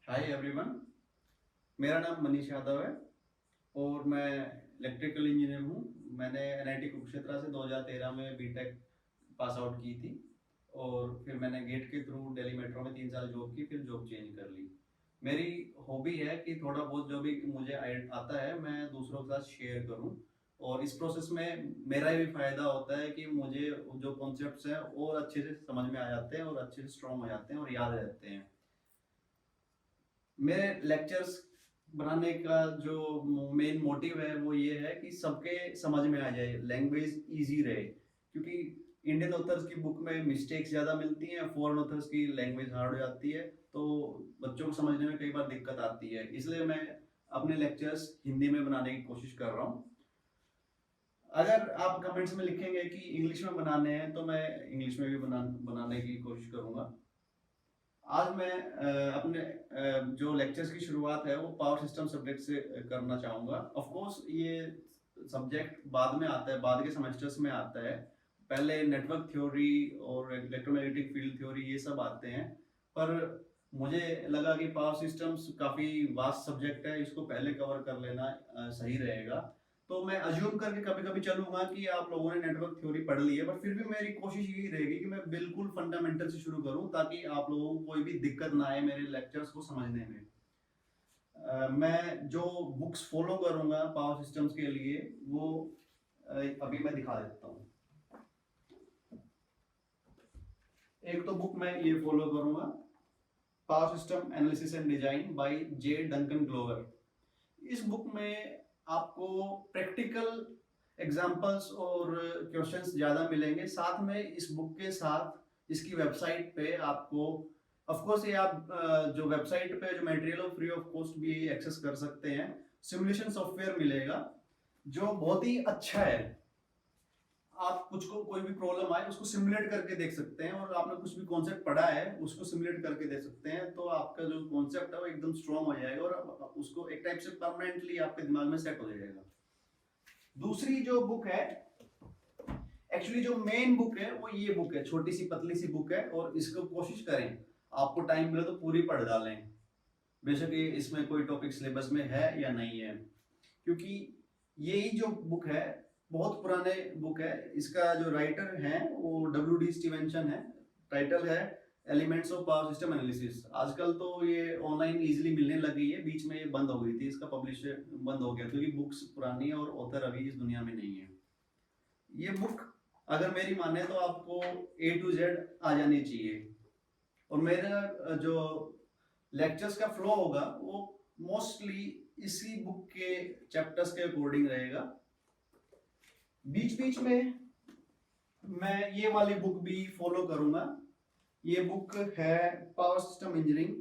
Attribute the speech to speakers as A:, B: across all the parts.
A: Hi everyone. मेरा नाम मनीष यादव है और मैं इलेक्ट्रिकल इंजीनियर हूँ। मैंने एनआईटी कुरुक्षेत्र से 2013 में बीटेक पास आउट की थी और फिर मैंने गेट के थ्रू दिल्ली मेट्रो में 3 साल जॉब की, फिर जॉब चेंज कर ली। मेरी हॉबी है कि थोड़ा बहुत जो भी मुझे आता है मैं दूसरों के साथ शेयर करूँ, और इस प्रोसेस में मेरा भी फायदा होता है कि मुझे जो कॉन्सेप्ट्स हैं और अच्छे से समझ में आ जाते हैं और अच्छे से स्ट्रॉन्ग हो जाते हैं और याद रहते हैं। मेरे लेक्चर्स बनाने का जो मेन मोटिव है वो ये है कि सबके समझ में आ जाए, लैंग्वेज इजी रहे, क्योंकि इंडियन ऑथर्स की बुक में मिस्टेक्स ज़्यादा मिलती हैं, फॉरेन ऑथर्स की लैंग्वेज हार्ड हो जाती है, तो बच्चों को समझने में कई बार दिक्कत आती है। इसलिए मैं अपने लेक्चर्स हिंदी में बनाने की कोशिश कर रहा हूँ। अगर आप कमेंट्स में लिखेंगे कि इंग्लिश में बनाने हैं तो मैं इंग्लिश में भी बनाने की कोशिश करूँगा। आज मैं अपने जो लेक्चर्स की शुरुआत है वो पावर सिस्टम सब्जेक्ट से करना चाहूँगा। ऑफ कोर्स ये सब्जेक्ट बाद में आता है, बाद के सेमेस्टर्स में आता है। पहले नेटवर्क थ्योरी और इलेक्ट्रोमैग्नेटिक फील्ड थ्योरी ये सब आते हैं, पर मुझे लगा कि पावर सिस्टम्स काफ़ी वास्ट सब्जेक्ट है, इसको पहले कवर कर लेना सही रहेगा। तो मैं अज्यूम करके कभी कभी चलूंगा कि आप लोगों ने नेटवर्क थ्योरी पढ़ ली है, पर फिर भी मेरी कोशिश यही रहेगी कि मैं बिल्कुल फंडामेंटल से शुरू करूं ताकि आप लोगों को कोई भी दिक्कत ना आए मेरे लेक्चर्स को समझने में। मैं जो बुक्स फॉलो करूंगा पावर सिस्टम्स के लिए वो अभी मैं दिखा देता हूँ। एक तो बुक मैं ये फॉलो करूंगा, power system analysis and design by J Duncan Glover. इस बुक में आपको प्रैक्टिकल एग्जाम्पल्स और क्वेश्चंस ज़्यादा मिलेंगे। साथ में इस बुक के साथ इसकी वेबसाइट पे आपको, ऑफ कोर्स ये आप जो वेबसाइट पे जो material of free of cost भी एक्सेस कर सकते हैं। सिमुलेशन सॉफ्टवेयर मिलेगा जो बहुत ही अच्छा है। आप कुछ को कोई भी प्रॉब्लम आए उसको सिमुलेट करके देख सकते हैं, और आपने कुछ भी कॉन्सेप्ट पढ़ा है उसको सिमुलेट करके देख सकते हैं, तो आपका जो कॉन्सेप्ट है वो एकदम स्ट्रॉन्ग हो जाएगा और उसको एक टाइप से परमानेंटली आपके दिमाग में सेट हो जाएगा। दूसरी जो बुक है, एक्चुअली जो मेन बुक है वो ये बुक है, छोटी सी पतली सी बुक है, और इसको कोशिश करें आपको टाइम मिले तो पूरी पढ़ डालें, बेशक ये इसमें कोई टॉपिक सिलेबस में है या नहीं है, क्योंकि यही जो बुक है बहुत पुराने बुक है। इसका जो राइटर है वो W.D. स्टीवेंसन है। टाइटल है elements of power system analysis. आजकल तो ये ऑनलाइन इजीली मिलने लगी है, बीच में ये बंद हो गई थी, इसका पब्लिशर बंद हो गया क्योंकि बुक्स पुरानी है और ऑथर अभी इस दुनिया में नहीं है। ये बुक अगर मेरी माने तो आपको A to Z आ जानी चाहिए, और मेरा जो लेक्चर्स का फ्लो होगा वो मोस्टली इसी बुक के चैप्टर्स के अकॉर्डिंग रहेगा। बीच बीच में मैं ये वाली बुक भी फॉलो करूंगा। ये बुक है पावर सिस्टम इंजीनियरिंग,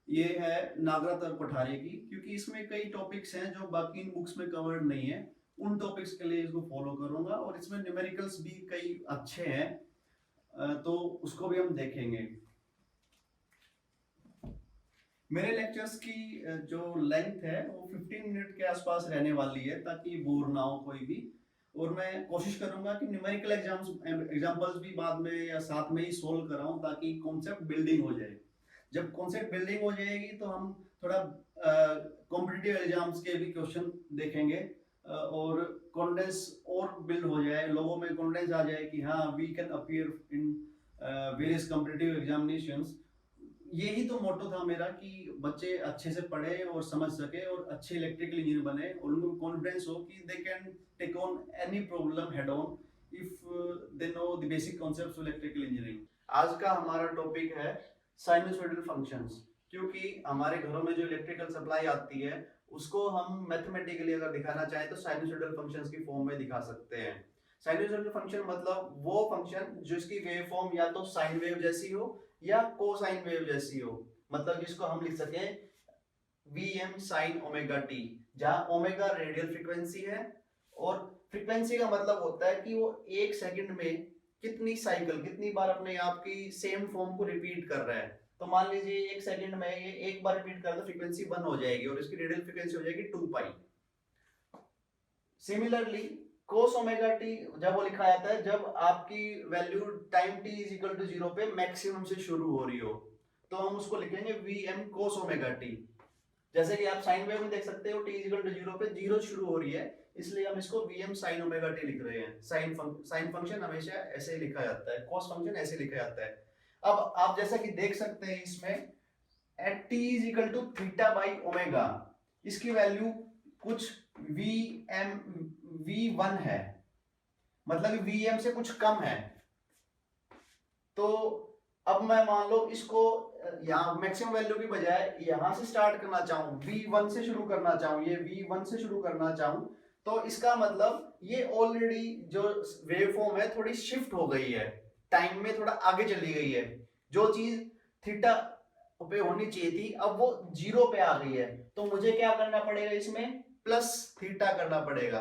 A: ये है नागराथ पठारे की, क्योंकि इसमें कई टॉपिक्स हैं जो बाकी इन बुक्स में कवर्ड नहीं है। उन टॉपिक्स के लिए इसको फॉलो करूंगा, और इसमें न्यूमेरिकल्स भी कई अच्छे हैं, तो उसको भी हम देखेंगे। मेरे लेक्चर्स की जो लेंथ है वो 15 मिनट के आसपास रहने वाली है, ताकि बोर ना हो कोई भी। और मैं कोशिश करूंगा कि न्यूमेरिकल एग्जांपल्स भी बाद में या साथ में ही सोल्व कराऊं, ताकि कॉन्सेप्ट बिल्डिंग हो जाए। जब कॉन्सेप्ट बिल्डिंग हो जाएगी तो हम थोड़ा कॉम्पिटिटिव एग्जाम्स के भी क्वेश्चन देखेंगे, और कॉन्फिडेंस और बिल्ड हो जाए, लोगों में कॉन्फिडेंस आ जाए कि हाँ we can appear in various competitive examinations. यही तो मोटो था मेरा कि बच्चे अच्छे से पढ़े और समझ सके और अच्छे इलेक्ट्रिकल इंजीनियर बने, और उनको कॉन्फिडेंस हो कि they can take on any problem head on if they know the basic concepts of electrical engineering. आज का हमारा टॉपिक है साइनसॉइडल फंक्शंस, क्योंकि हमारे घरों में जो इलेक्ट्रिकल सप्लाई आती है उसको हम मैथमेटिकली अगर दिखाना चाहें तो साइनसॉइडल फंक्शंस की फॉर्म में दिखा सकते हैं। साइनसॉइडल फंक्शन मतलब वो फंक्शन जिसकी वेव फॉर्म या तो साइन वेव जैसी हो या कोसाइन वेव जैसी हो, मतलब जिसको हम लिख सके Vm sin ओमेगा टी, जहां ओमेगा रेडियल फ्रीक्वेंसी है, और फ्रीक्वेंसी का मतलब होता है कि वो एक सेकंड में कितनी साइकिल, कितनी बार अपने आप की सेम फॉर्म को रिपीट कर रहा है। तो मान लीजिए एक सेकंड में ये एक बार रिपीट कर तो फ्रीक्वेंसी 1 हो जाएगी और इसकी रेडियल फ्रीक्वेंसी हो जाएगी 2 pi. Similarly cos omega T जब वो लिखा जाता है जब आपकी value time t is equal to 0 पे मैक्सिमम से शुरू हो रही हो, तो हम उसको लिखेंगे Vm cos ओमेगा टी। जैसे कि आप साइन वेव में देख सकते हो t इक्वल टू 0 पे 0 शुरू हो रही है, इसलिए हम इसको Vm sin ओमेगा टी लिख रहे हैं। साइन फंक्शन हमेशा ऐसे ही लिखा जाता है, cos फंक्शन ऐसे लिखा जाता है। अब आप जैसा कि देख सकते हैं इसमें at t is equal to theta by omega, इसकी वैल्यू कुछ V1 है, मतलब Vm से कुछ कम है। तो अब मैं मान लो इसको यहाँ मैक्सिमम वैल्यू की बजाय यहां से स्टार्ट करना चाहूं, V1 से शुरू करना चाहूं, ये V1 से शुरू करना चाहूं, तो इसका मतलब ये ऑलरेडी जो वेव फॉर्म है थोड़ी शिफ्ट हो गई है, टाइम में थोड़ा आगे चली गई है। जो चीज थीटा पे होनी चाहिए थी अब वो 0 पे आ गई है, तो मुझे क्या करना पड़ेगा, इसमें प्लस थीटा करना पड़ेगा।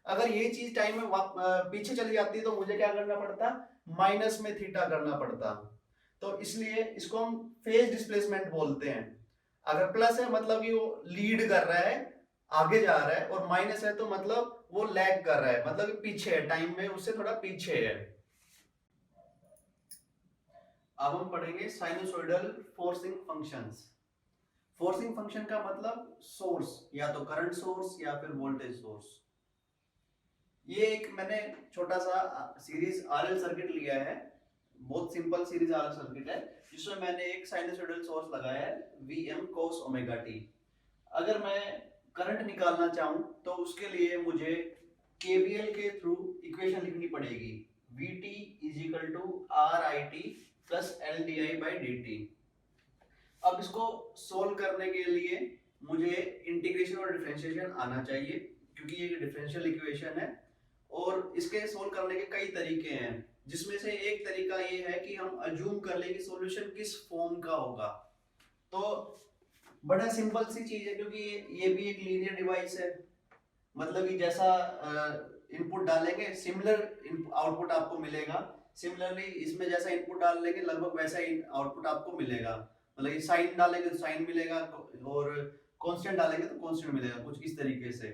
A: अगर ये चीज टाइम में पीछे चली जाती तो मुझे क्या करना पड़ता, माइनस में थीटा करना पड़ता। तो इसलिए इसको हम फेज डिस्प्लेसमेंट बोलते हैं। अगर प्लस है मतलब कि वो लीड कर रहा है, आगे जा रहा है, और माइनस है तो मतलब वो लैग कर रहा है, मतलब पीछे है, टाइम में उससे थोड़ा पीछे है। अब हम पढ़ेंगे sinusoidal forcing functions. Forcing function का मतलब सोर्स, या तो करंट सोर्स या फिर वोल्टेज सोर्स। ये एक मैंने छोटा सा सीरीज आरएल सर्किट लिया है, बहुत सिंपल सीरीज आरएल सर्किट है, जिसमें मैंने एक साइनोसॉइडल सोर्स लगाया है Vm cos ओमेगा टी। अगर मैं करंट निकालना चाहूं तो उसके लिए मुझे KVL के थ्रू इक्वेशन लिखनी पड़ेगी, Vt is equal to RIt plus LdI/dt। अब इसको सोल्व करने के लिए मुझे इंटीग्रेशन और डिफरेंशिएशन आना चाहिए, क्योंकि ये डिफरेंशियल इक्वेशन है और इसके सोल्व करने के कई तरीके हैं, जिसमें से एक तरीका ये है कि हम अज्यूम कर लें कि सॉल्यूशन किस फॉर्म का होगा। तो बड़ा सिंपल सी चीज है, क्योंकि ये भी एक लीनियर डिवाइस है, मतलब कि जैसा इनपुट डालेंगे सिमिलर आउटपुट आपको मिलेगा। सिमिलरली इसमें जैसा इनपुट डाल लेंगे लगभग वैसा ही आउटपुट आपको मिलेगा, मतलब कि साइन डालेंगे तो साइन मिलेगा और कांस्टेंट डालेंगे तो कांस्टेंट मिलेगा, कुछ इस तरीके से।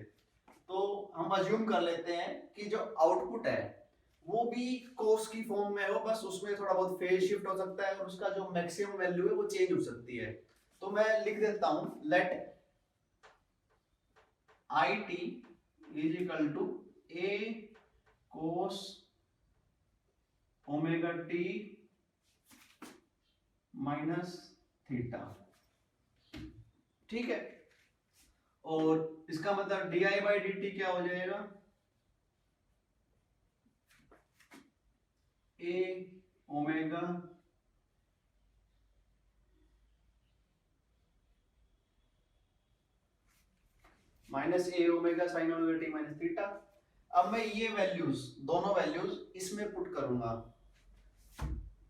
A: तो हम अज्यूम कर लेते हैं कि जो आउटपुट है वो भी cos की फॉर्म में हो, बस उसमें थोड़ा बहुत फेज शिफ्ट हो सकता है और उसका जो मैक्सिमम वैल्यू है वो चेंज हो सकती है। तो मैं लिख देता हूं, let IT is equal to A cos omega T minus theta, ठीक है। और इसका मतलब di/dt क्या हो जाएगा, A omega minus A omega sine omega T minus theta. अब मैं ये वैल्यूज, दोनों वैल्यूज इसमें पुट करूंगा,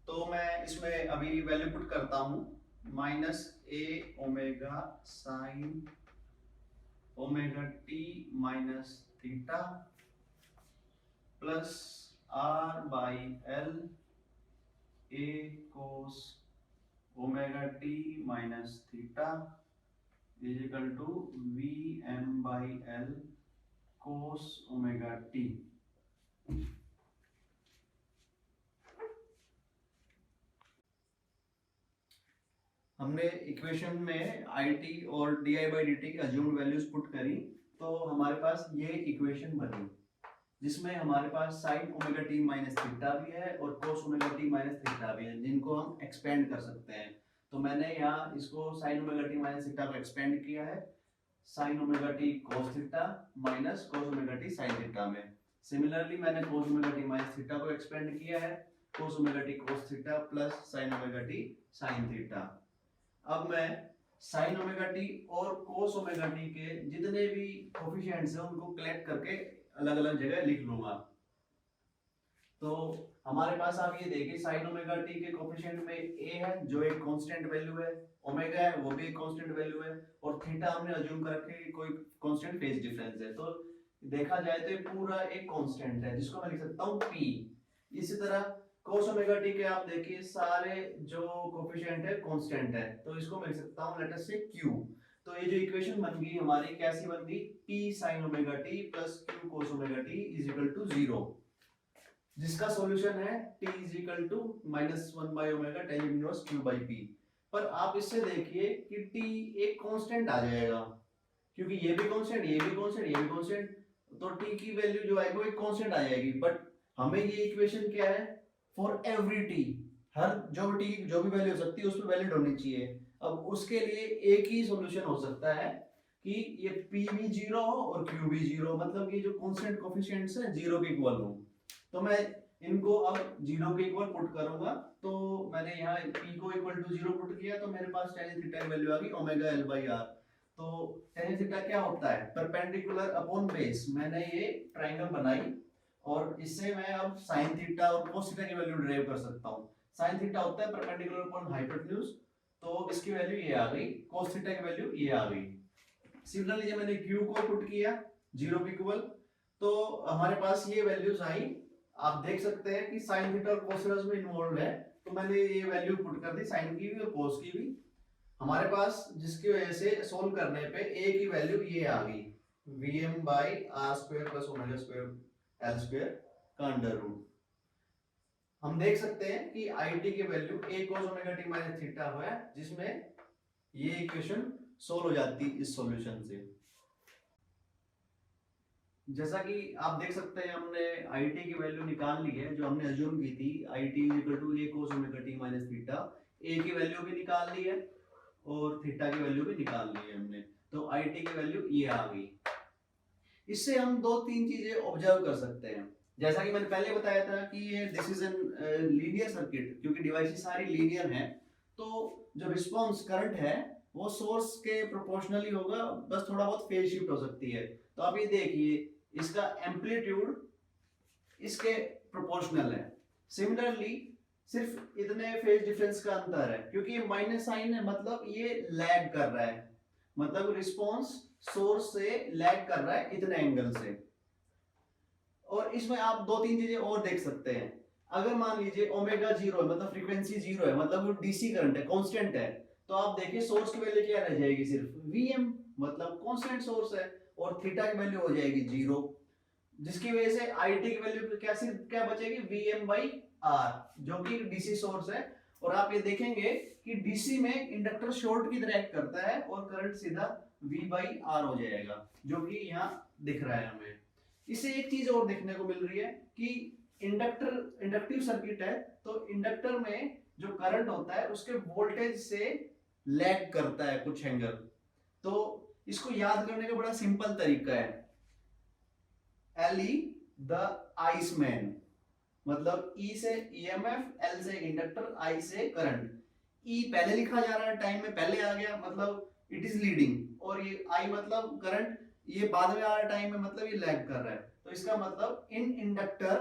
A: तो मैं इसमें अभी वैल्यू पुट करता हूं, minus A omega sine omega T minus theta plus R/L A cos omega T minus theta is equal to Vm/L cos omega T. हमने इक्वेशन में IT और di/dt की अज्यूम्ड वैल्यूज पुट करी, तो हमारे पास ये इक्वेशन बनी, जिसमें हमारे पास sine omega T minus theta भी है और cos omega T minus theta भी है, जिनको हम एक्सपेंड कर सकते हैं। तो मैंने यहाँ इसको sign omega T minus theta को एक्सपेंड किया है sign omega T cos theta minus cos omega T sine theta में। सिमिलरली मैंने कोस ओमेगा टी माइनस थीटा को एक्सपेंड किया है कोस omega T cos theta plus sign omega T sine theta. अब मैं साइन ओमेगा टी और कोस ओमेगा टी के जितने भी कोफिशिएंट्स हैं उनको कलेक्ट करके अलग अलग जगह लिख लूंगा। तो हमारे पास आप ये देखिए साइन ओमेगा टी के कोफिशिएंट में a है जो एक कांस्टेंट वैल्यू है, ओमेगा है वो भी एक कांस्टेंट वैल्यू है, और थीटा हमने अज्यूम कर रखे कि कोई कांस्टेंट फेज डिफरेंस है। तो देखा जाए तो ये पूरा एक कांस्टेंट है जिसको मैं लिख सकता हूं p। इसी तरह cos ओमेगा टी के आप देखिए सारे जो कोफिशिएंट है कांस्टेंट है, तो इसको मैं लिख सकता हूं लेट अस से q। तो ये जो इक्वेशन बन गई हमारी कैसी बन गई, p sin omega t plus q cos omega t is equal to 0, जिसका सॉल्यूशन है t is equal to -1 by omega tan inverse q by p। पर आप इससे देखिए कि टी एक कांस्टेंट आ जाएगा, क्योंकि ये भी कांस्टेंट, ये भी कांस्टेंट, ये भी कांस्टेंट, तो टी की वैल्यू जो आएगी वो एक कांस्टेंट आ जाएगी। बट हमें ये इक्वेशन क्या है, फॉर एवरी टी, हर जो टी जो भी वैल्यू हो सकती है उस पर वैलिड होनी चाहिए। अब उसके लिए एक ही सॉल्यूशन हो सकता है कि ये p भी जीरो हो और q भी जीरो, मतलब कि जो कांस्टेंट कोफिशिएंट्स है जीरो के इक्वल हो। तो मैं इनको अब जीरो के इक्वल पुट करूंगा, तो मैंने यहाँ p को इक्वल टू जीरो पुट किया, तो मेरे पास tan थीटा की वैल्यू आ गई ओमेगा l बाई आर। तो tan थीटा क्या होता है, परपेंडिकुलर अपॉन बेस। मैंने ये ट्रायंगल बनाई और इससे मैं अब sin थीटा और cos थीटा की वैल्यू डिराइव कर सकता हूँ। sin थीटा होता है परपेंडिकुलर अपॉन हाइपोटेन्यूज, तो इसकी वैल्यू ये आ गई, cos थीटा की वैल्यू ये आ गई। सिमिलरली जब मैंने q को पुट किया जीरो के इक्वल, तो हमारे पास ये वैल्यूज आई। आप देख सकते हैं कि sin थीटा और cos थीटा में इन्वॉल्व है, तो मैंने ये वैल्यू पुट कर दी sin की भी और cos की भी। हमारे पास जिसकी वजह से सोल्व करने पे a की वैल्यू ये आ गई, vm by R square plus omega square L square का अंडर रूट। हम देख सकते हैं कि it की value a cos omega t minus theta है, जिसमें ये इक्वेशन सोल्व हो जाती इस सॉल्यूशन से। जैसा कि आप देख सकते हैं हमने it की वैल्यू निकाल ली है, जो हमने अज्यूम की थी it equal to a cos omega t minus theta. a की वैल्यू भी निकाल ली है और थीटा की वैल्यू भी निकाल ली है हमने, तो it की वैल्यू ये आ गई। इससे हम दो तीन चीजें ऑब्जर्व कर सकते हैं। जैसा कि मैंने पहले बताया था कि ये this is an linear circuit, क्योंकि डिवाइसेस सारी लीनियर हैं, तो जो रिस्पांस करंट है वो सोर्स के प्रोपोर्शनली होगा, बस थोड़ा बहुत फेज शिफ्ट हो सकती है। तो आप ये देखिए इसका एम्पलीट्यूड इसके प्रोपोर्शनल है। सिमिलरली सिर्फ इतने फेज डिफरेंस का अंतर है, क्योंकि ये माइनस साइन है, मतलब ये लैग कर रहा है, मतलब रिस्पांस सोर्स से लैग कर रहा है इतने एंगल से। और इसमें आप दो तीन चीजें और देख सकते हैं। अगर मान लीजिए ओमेगा जीरो है, मतलब फ्रीक्वेंसी जीरो है, मतलब वो डीसी करंट है, कांस्टेंट है, तो आप देखिए सोर्स की वैल्यू क्या रह जाएगी, सिर्फ Vm, मतलब कांस्टेंट सोर्स है, और थीटा की वैल्यू हो जाएगी जीरो, जिसकी वजह से IT की वैल्यू क्या सिर्फ क्या बचेगी, Vm बाई आर, जो कि डीसी सोर्स है। और आप ये देखेंगे कि डीसी में इंडक्टर शॉर्ट की तरह एक्ट करता है और करंट सीधा V बाई आर हो जाएगा, जो कि यहाँ दिख रहा है हमें। इससे एक चीज और देखने को मिल रही है कि इंडक्टिव सर्किट है, तो इंडक्टर में जो करंट होता है उसके वोल्टेज से लैग करता है कुछ एंगल। तो इसको याद करने का बड़ा सिंपल तरीका है, L द आइसमैन, मतलब E से EMF, L से इंडक्टर, I से करंट। E पहले लिखा जा रहा है, टाइम में पहले आ गया, मतलब इट इज लीडिंग, और ये I मतलब करंट, ये बाद में आ रहा टाइम में, मतलब ये लैग कर रहा है। तो इसका मतलब in inductor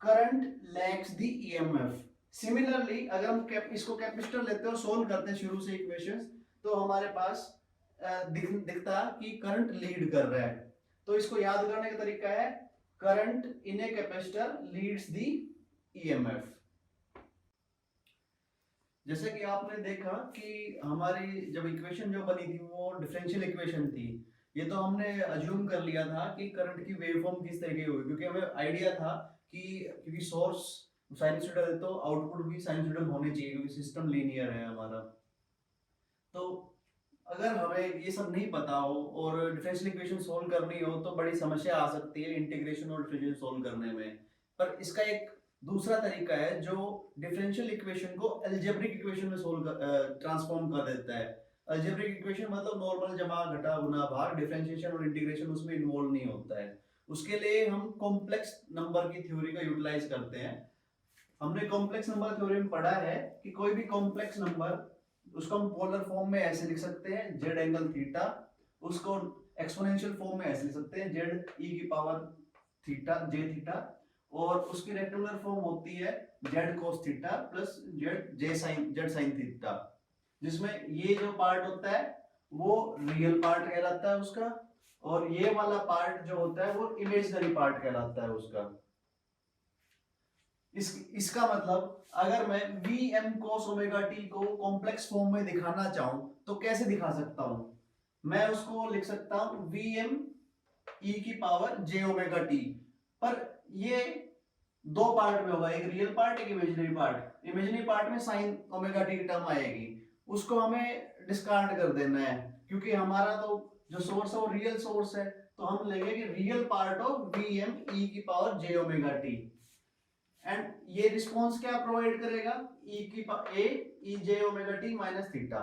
A: current lags the EMF। Similarly अगर हम इसको कैपेसिटर लेते हैं और सोल्व करते हैं शुरू से इक्वेशंस, तो हमारे पास दिखता कि करंट लीड कर रहा है। तो इसको याद करने का तरीका है current in a capacitor leads the EMF। जैसे कि आपने देखा कि हमारी जब इक्वेशन जो बनी थी वो डिफरेंशियल इक्वेशन थी, ये तो हमने अज्यूम कर लिया था कि करंट की वेवफॉर्म किस तरीके की होगी, क्योंकि हमें आइडिया था कि क्योंकि सोर्स साइनसोइडल है तो आउटपुट भी साइनसोइडल होने चाहिए, क्योंकि सिस्टम लीनियर है हमारा। तो अगर हमें ये सब नहीं पता हो और डिफरेंशियल इक्वेशन सोल्व करनी हो तो बड़ी समस्या आ सकती है इंटीग्रेशन और डिफरेंशियल सोल्व करने में। पर इसका एक दूसरा तरीका है जो डिफरेंशियल इक्वेशन को अलजेब्रिक इक्वेशन में सोल्व ट्रांसफॉर्म कर देता है। अलजेब्रिक इक्वेशन मतलब नॉर्मल जमा घटा गुना भाग, डिफरेंशिएशन और इंटीग्रेशन उसमें इन्वॉल्व नहीं होता है। उसके लिए हम कॉम्प्लेक्स नंबर की थ्योरी का यूटिलाइज करते हैं। हमने कॉम्प्लेक्स नंबर थ्योरी में पढ़ा है कि कोई भी कॉम्प्लेक्स नंबर, उसको हम पोलर फॉर्म में ऐसे लिख सकते हैं जेड एंगल थीटा, उसको एक्सपोनेंशियल फॉर्म में ऐसे लिख सकते हैं जेड ई की पावर थीटा जे थीटा, और उसकी रेक्टेंगुलर फॉर्म होती है Z cos theta plus Z sine theta, जिसमें ये जो पार्ट होता है वो रियल पार्ट कहलाता है उसका, और ये वाला पार्ट जो होता है वो इमेजिनरी पार्ट कहलाता है उसका। इसका मतलब अगर मैं Vm cos ओमेगा t को कॉम्प्लेक्स फॉर्म में दिखाना चाहूं तो कैसे दिखा सकता हूं, मैं उसको लिख सकता हूं Vm e की पावर j ओमेगा t, पर ये दो पार्ट में होगा, एक रियल पार्ट एक इमेजिनरी पार्ट। इमेजिनरी पार्ट में साइन ओमेगा t की टर्म आएगी, उसको हमें डिस्कार्ड कर देना है, क्योंकि हमारा तो जो सोर्स है वो रियल सोर्स है, तो हम लेंगे कि real part of V M E की power J omega T, and ये रिस्पॉन्स क्या प्रोवाइड करेगा, ई की power A E J omega T minus theta.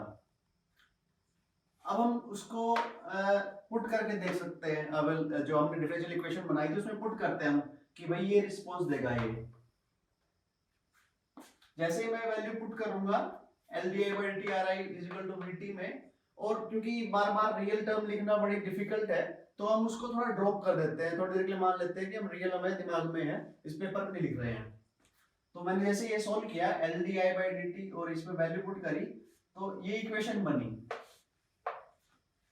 A: अब हम उसको पुट करके देख सकते हैं, अब जो हमने डिफरेंशियल इक्वेशन बनाई थी उसमें पुट करते हैं हम कि भाई ये रिस्पॉन्स देगा ये। जैसे ही मैं वैल्यू पुट करूंगा L D I by T R I is equal to V T में, और क्योंकि बार बार रियल टर्म लिखना बड़ी डिफिकल्ट है तो हम उसको थोड़ा ड्रॉप कर देते हैं, थोड़ी देर के लिए मान लेते हैं कि हम रियल हमें दिमाग में है, इस पेपर पे नहीं लिख रहे हैं। तो मैंने जैसे ये सोल्व किया L D I by D T और इसमें वैल्यू पुट करी तो ये इक्वेशन बनी।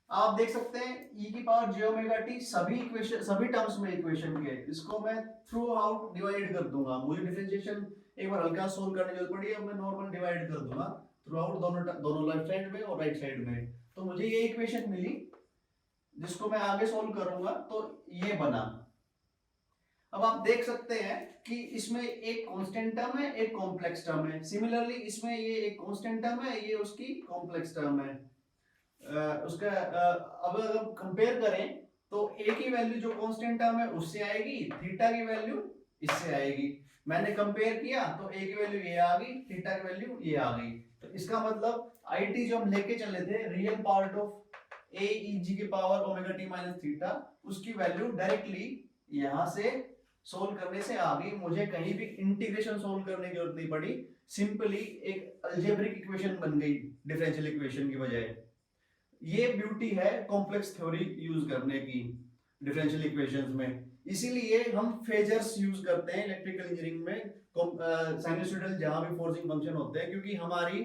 A: आप देख सकते हैं e की पावर j ओमेगा t सभी इक्वेशन सभी टर्म्स में इक्वेशन के, इसको मैं थ्रू आउट डिवाइड कर दूंगा। मुझे डिफरेंशिएशन एक बार हल्का सोल्व करने की जरूरत पड़ी, अब मैं नॉर्मल डिवाइड कर दूंगा थ्रू आउट, दोनों लेफ्ट साइड में और राइट साइड में। तो मुझे ये इक्वेशन मिली जिसको मैं आगे सोल्व करूंगा तो ये बना। अब आप देख सकते हैं कि इसमें एक कांस्टेंट टर्म है, एक कॉम्प्लेक्स टर्म है। सिमिलरली इसमें ये एक कांस्टेंट टर्म है, ये उसकी कॉम्प्लेक्स टर्म है। उसका अब अगर कंपेयर करें तो ए की वैल्यू जो कांस्टेंट टर्म है उससे आएगी, थीटा की वैल्यू इससे आएगी। मैंने कंपेयर किया तो ए की वैल्यू ये आ गई, थीटा की वैल्यू ये आ गई। तो इसका मतलब आईटी जो हम लेके चले थे रियल पार्ट ऑफ ए ई जी की power omega T minus theta, उसकी वैल्यू डायरेक्टली यहां से सोल्व करने से आ गई। मुझे कहीं भी इंटीग्रेशन सोल्व करने की जरूरत नहीं पड़ी, सिंपली एक अलजेब्रिक इक्वेशन बन गई डिफरेंशियल इक्वेशन की बजाय। ये ब्यूटी है कॉम्प्लेक्स थ्योरी यूज करने की डिफरेंशियल इक्वेशंस में। इसीलिए हम फेजर्स यूज करते हैं इलेक्ट्रिकल इंजीनियरिंग में, साइनसॉइडल जहां भी फोर्सिंग फंक्शन होते हैं, क्योंकि हमारी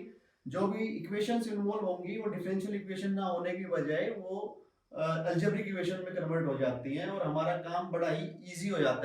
A: जो भी इक्वेशंस इन्वॉल्व होंगी वो डिफरेंशियल इक्वेशन ना होने की बजाय वो अलजेब्रिक इक्वेशन में कन्वर्ट हो जाती हैं और हमारा काम बड़ा ही इजी हो जाता है।